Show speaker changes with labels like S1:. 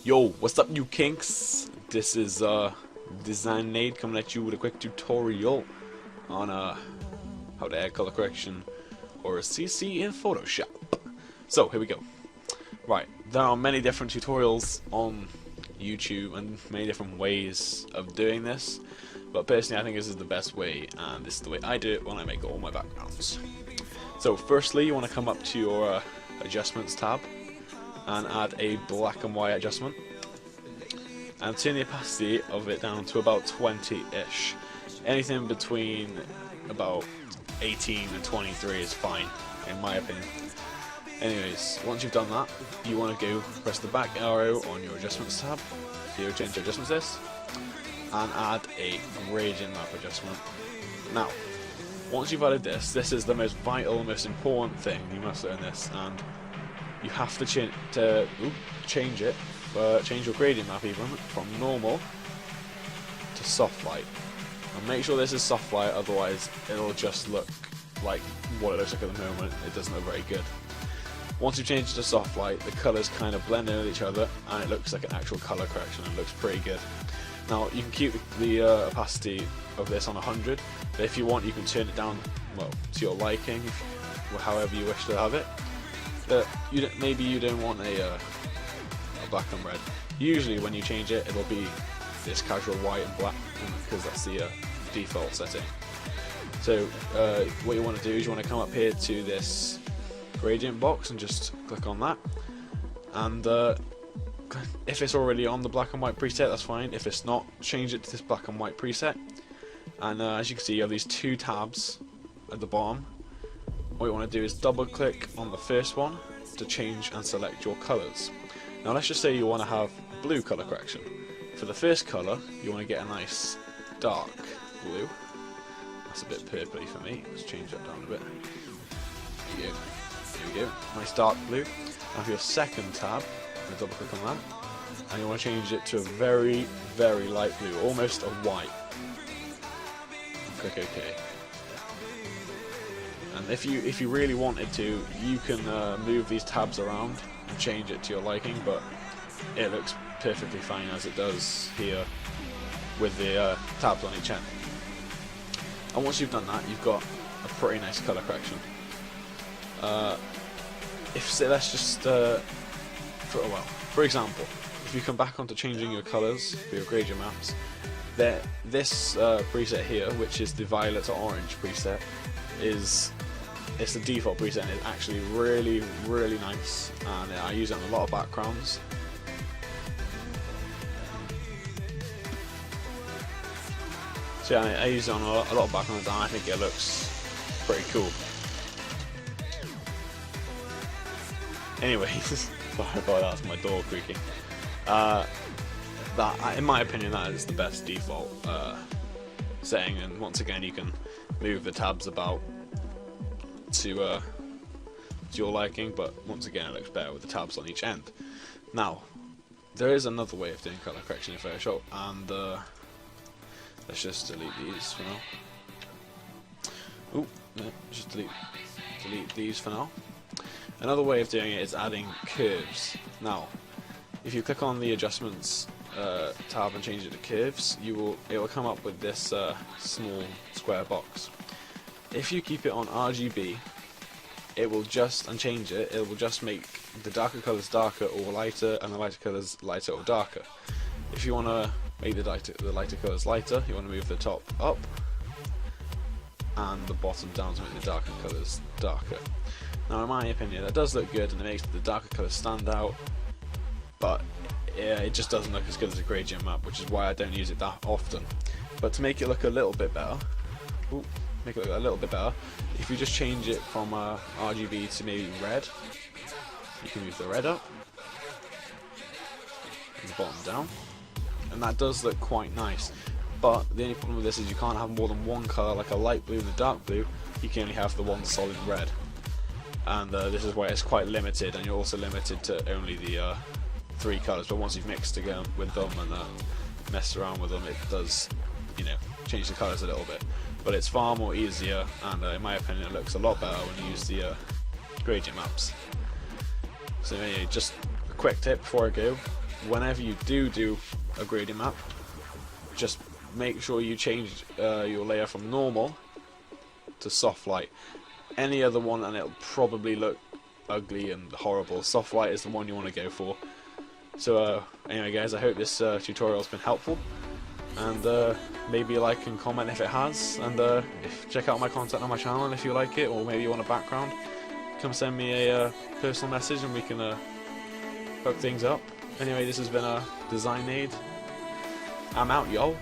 S1: Yo, what's up you kinks? This is Design Nade coming at you with a quick tutorial on how to add color correction or a CC in Photoshop. So here we go. Right, there are many different tutorials on YouTube and many different ways of doing this, but personally I think this is the best way, and this is the way I do it when I make all my backgrounds. So firstly, you want to come up to your adjustments tab and add a black and white adjustment and turn the opacity of it down to about 20-ish. Anything between about 18 and 23 is fine in my opinion. Anyways, once you've done that, you want to go press the back arrow on your adjustments tab, so you change your adjustments list, and add a gradient map adjustment. Now, once you've added this, this is the most vital, most important thing. You must learn this, and you have to change it, change your gradient map even from normal to soft light. And make sure this is soft light, otherwise it'll just look like what it looks like at the moment. It doesn't look very good. Once you've changed it to soft light, the colours kind of blend in with each other, and it looks like an actual colour correction and looks pretty good. Now you can keep the opacity of this on 100, but if you want you can turn it down, well, to your liking, however you wish to have it. Maybe you don't want a black and red. Usually when you change it, it'll be this casual white and black, because that's the default setting. So what you want to do is you want to come up here to this gradient box and just click on that, and if it's already on the black and white preset, that's fine. If it's not, change it to this black and white preset, and as you can see you have these two tabs at the bottom. What you want to do is double click on the first one to change and select your colours. Now let's just say you want to have blue colour correction. For the first colour you want to get a nice dark blue. That's a bit purpley for me. Let's change that down a bit. There you go. There we go. Nice dark blue. Now for your second tab, double click on that, and you want to change it to a very, very light blue, almost a white. Click OK. And if you really wanted to, you can move these tabs around and change it to your liking, but it looks perfectly fine as it does here with the tabs on each end. And once you've done that, you've got a pretty nice colour correction. Let's just for example, if you come back onto changing your colours for your gradient maps, this preset here, which is the violet to orange preset, it's the default preset, and it's actually really, really nice, and I use it on a lot of backgrounds. So yeah, I use it on a lot of backgrounds, and I think it looks pretty cool. Anyways, sorry about that, that's my door creaking. In my opinion, that is the best default setting, and once again you can move the tabs about to your liking, but once again it looks better with the tabs on each end. Now, there is another way of doing colour correction in Photoshop, and let's just delete these for now. Just delete these for now. Another way of doing it is adding curves. Now, if you click on the adjustments tab and change it to curves, it will come up with this small square box. If you keep it on RGB, it will just make the darker colours darker or lighter, and the lighter colours lighter or darker. If you want to make the lighter colours lighter, you want to move the top up and the bottom down to make the darker colours darker. Now in my opinion that does look good, and it makes the darker colours stand out, but yeah, it just doesn't look as good as a gradient map, which is why I don't use it that often. But to make it look a little bit better, if you just change it from RGB to maybe red, you can move the red up and the bottom down, and that does look quite nice. But the only problem with this is you can't have more than one colour, like a light blue and a dark blue. You can only have the one solid red, and this is why it's quite limited, and you're also limited to only the 3 colours. But once you've mixed again with them and messed around with them, it does, change the colours a little bit. But it's far more easier, and in my opinion it looks a lot better when you use the gradient maps. So anyway, just quick tip before I go, whenever you do a gradient map, just make sure you change your layer from normal to soft light. Any other one and it'll probably look ugly and horrible. Soft light is the one you want to go for. So anyway guys, I hope this tutorial has been helpful, and maybe like and comment if it has, and check out my content on my channel if you like it, or maybe you want a background, come send me a personal message and we can hook things up. Anyway, this has been Design Nade. I'm out, y'all.